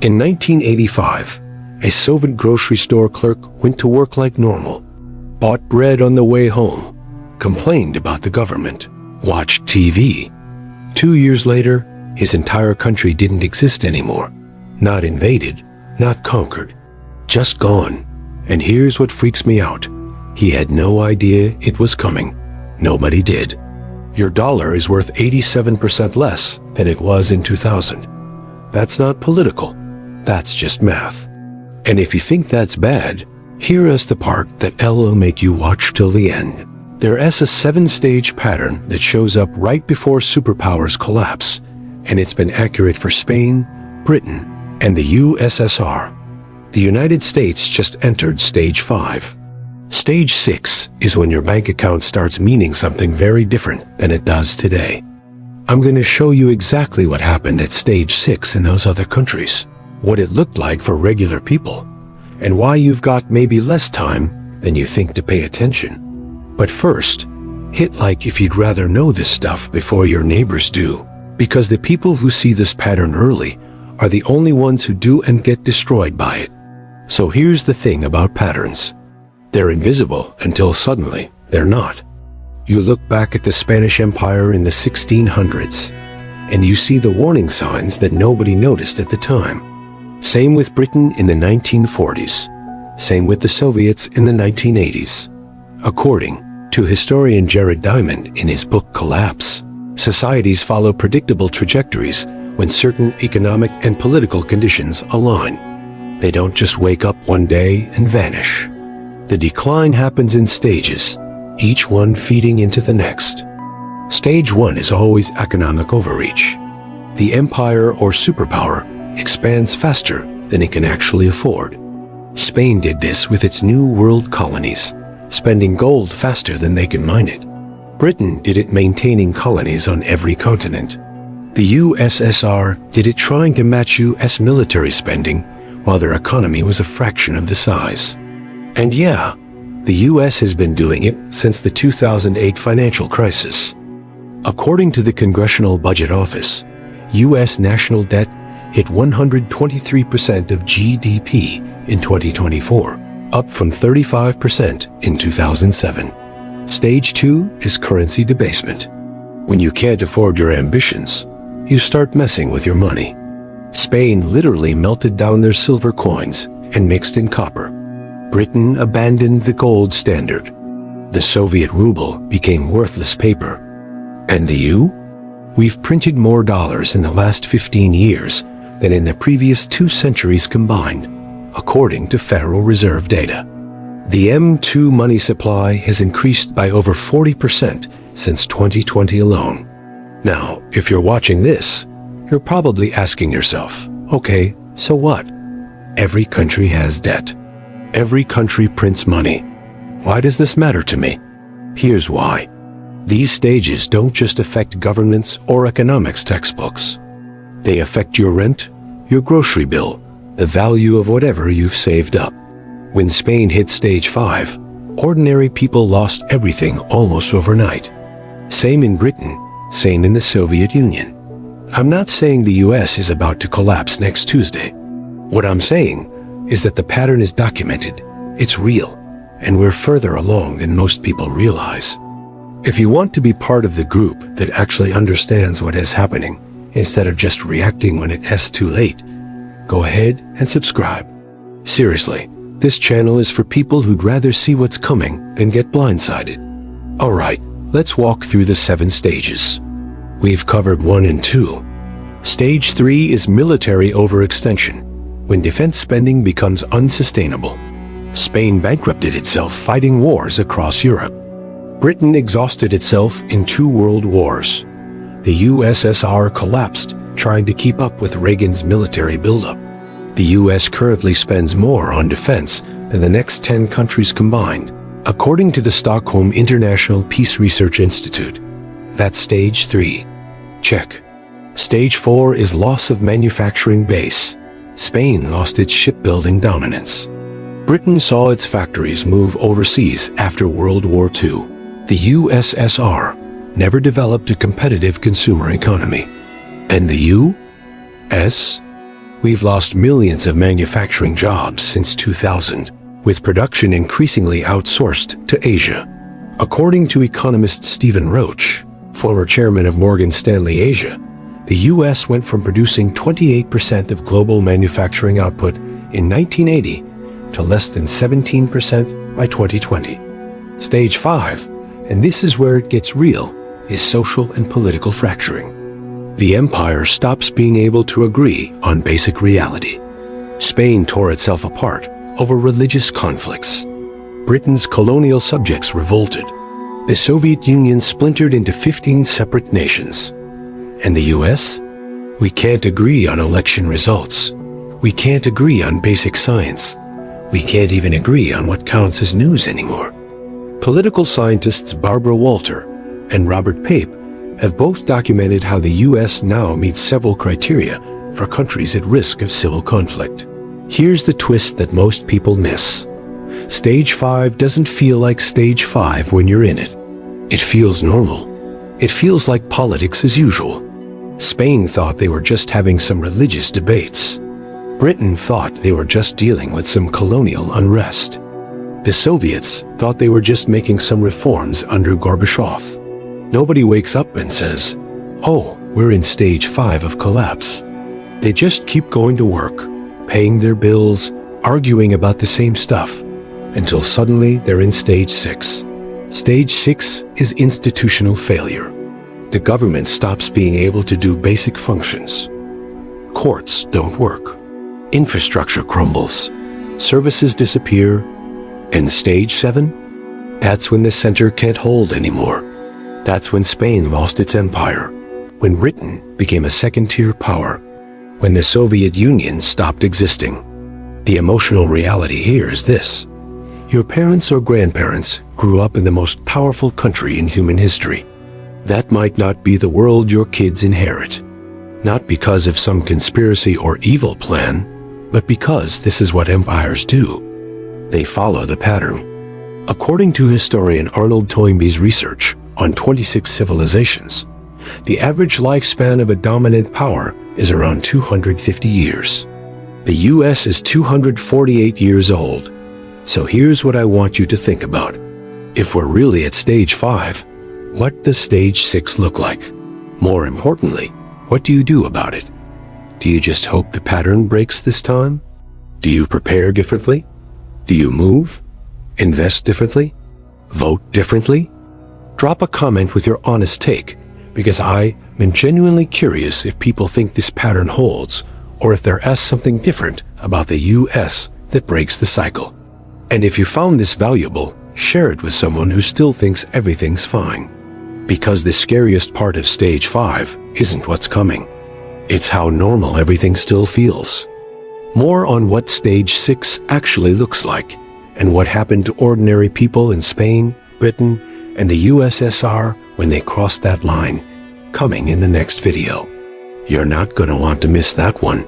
In 1985, a Soviet grocery store clerk went to work like normal, bought bread on the way home, complained about the government, watched TV. 2 years later, his entire country didn't exist anymore. Not invaded, not conquered, just gone. And here's what freaks me out. He had no idea it was coming. Nobody did. Your dollar is worth 87% less than it was in 2000. That's not political. That's just math. And if you think that's bad, here is the part that will make you watch till the end. There is a 7-stage pattern that shows up right before superpowers collapse, and it's been accurate for Spain, Britain, and the USSR. The United States just entered stage 5. Stage 6 is when your bank account starts meaning something very different than it does today. I'm going to show you exactly what happened at stage 6 in those other countries, what it looked like for regular people, and why you've got maybe less time than you think to pay attention. But first, hit like if you'd rather know this stuff before your neighbors do, because the people who see this pattern early are the only ones who do and get destroyed by it. So here's the thing about patterns. They're invisible until suddenly they're not. You look back at the Spanish Empire in the 1600s, and you see the warning signs that nobody noticed at the time. Same with Britain in the 1940s. Same with the Soviets in the 1980s. According to historian Jared Diamond in his book Collapse, societies follow predictable trajectories when certain economic and political conditions align. They don't just wake up one day and vanish. The decline happens in stages, each one feeding into the next. Stage 1 is always economic overreach. The empire or superpower expands faster than it can actually afford. Spain did this with its New World colonies, spending gold faster than they can mine it. Britain did it maintaining colonies on every continent. The USSR did it trying to match US military spending while their economy was a fraction of the size. And yeah, the US has been doing it since the 2008 financial crisis. According to the Congressional Budget Office, US national debt hit 123% of GDP in 2024, up from 35% in 2007. Stage 2 is currency debasement. When you can't afford your ambitions, you start messing with your money. Spain literally melted down their silver coins and mixed in copper. Britain abandoned the gold standard. The Soviet ruble became worthless paper. And the EU? We've printed more dollars in the last 15 years than in the previous 2 centuries combined, according to Federal Reserve data. The M2 money supply has increased by over 40% since 2020 alone. Now, if you're watching this, you're probably asking yourself, okay, so what? Every country has debt. Every country prints money. Why does this matter to me? Here's why. These stages don't just affect governments or economics textbooks. They affect your rent, your grocery bill, the value of whatever you've saved up. When Spain hit stage 5, ordinary people lost everything almost overnight. Same in Britain, same in the Soviet Union. I'm not saying the US is about to collapse next Tuesday. What I'm saying is that the pattern is documented, it's real, and we're further along than most people realize. If you want to be part of the group that actually understands what is happening, instead of just reacting when it is too late, go ahead and subscribe. Seriously, this channel is for people who'd rather see what's coming than get blindsided. Alright, let's walk through the 7 stages. We've covered 1 and 2. Stage 3 is military overextension, when defense spending becomes unsustainable. Spain bankrupted itself fighting wars across Europe. Britain exhausted itself in 2 world wars. The USSR collapsed trying to keep up with Reagan's military buildup. The US currently spends more on defense than the next 10 countries combined, according to the Stockholm International Peace Research Institute. That's stage 3. Check. Stage 4 is loss of manufacturing base. Spain lost its shipbuilding dominance. Britain saw its factories move overseas after World War II. The USSR never developed a competitive consumer economy. And the U.S.? We've lost millions of manufacturing jobs since 2000, with production increasingly outsourced to Asia. According to economist Stephen Roach, former chairman of Morgan Stanley Asia, the U.S. went from producing 28% of global manufacturing output in 1980 to less than 17% by 2020. Stage 5, and this is where it gets real, is social and political fracturing. The empire stops being able to agree on basic reality. Spain tore itself apart over religious conflicts. Britain's colonial subjects revolted. The Soviet Union splintered into 15 separate nations. And the US? We can't agree on election results. We can't agree on basic science. We can't even agree on what counts as news anymore. Political scientists Barbara Walter and Robert Pape have both documented how the US now meets several criteria for countries at risk of civil conflict. Here's the twist that most people miss. Stage 5 doesn't feel like Stage 5 when you're in it. It feels normal. It feels like politics as usual. Spain thought they were just having some religious debates. Britain thought they were just dealing with some colonial unrest. The Soviets thought they were just making some reforms under Gorbachev. Nobody wakes up and says, "Oh, we're in Stage 5 of collapse." They just keep going to work, paying their bills, arguing about the same stuff, until suddenly they're in Stage 6. Stage 6 is institutional failure. The government stops being able to do basic functions. Courts don't work. Infrastructure crumbles. Services disappear. And Stage 7? That's when the center can't hold anymore. That's when Spain lost its empire. When Britain became a second-tier power. When the Soviet Union stopped existing. The emotional reality here is this. Your parents or grandparents grew up in the most powerful country in human history. That might not be the world your kids inherit. Not because of some conspiracy or evil plan, but because this is what empires do. They follow the pattern. According to historian Arnold Toynbee's research on 26 civilizations, the average lifespan of a dominant power is around 250 years. The US is 248 years old. So here's what I want you to think about. If we're really at Stage 5, what does Stage 6 look like? More importantly, what do you do about it? Do you just hope the pattern breaks this time? Do you prepare differently? Do you move? Invest differently? Vote differently? Drop a comment with your honest take, because I am genuinely curious if people think this pattern holds, or if there is something different about the US that breaks the cycle. And if you found this valuable, share it with someone who still thinks everything's fine. Because the scariest part of Stage 5 isn't what's coming. It's how normal everything still feels. More on what Stage 6 actually looks like, and what happened to ordinary people in Spain, Britain, and the USSR when they crossed that line, coming in the next video. You're not going to want to miss that one.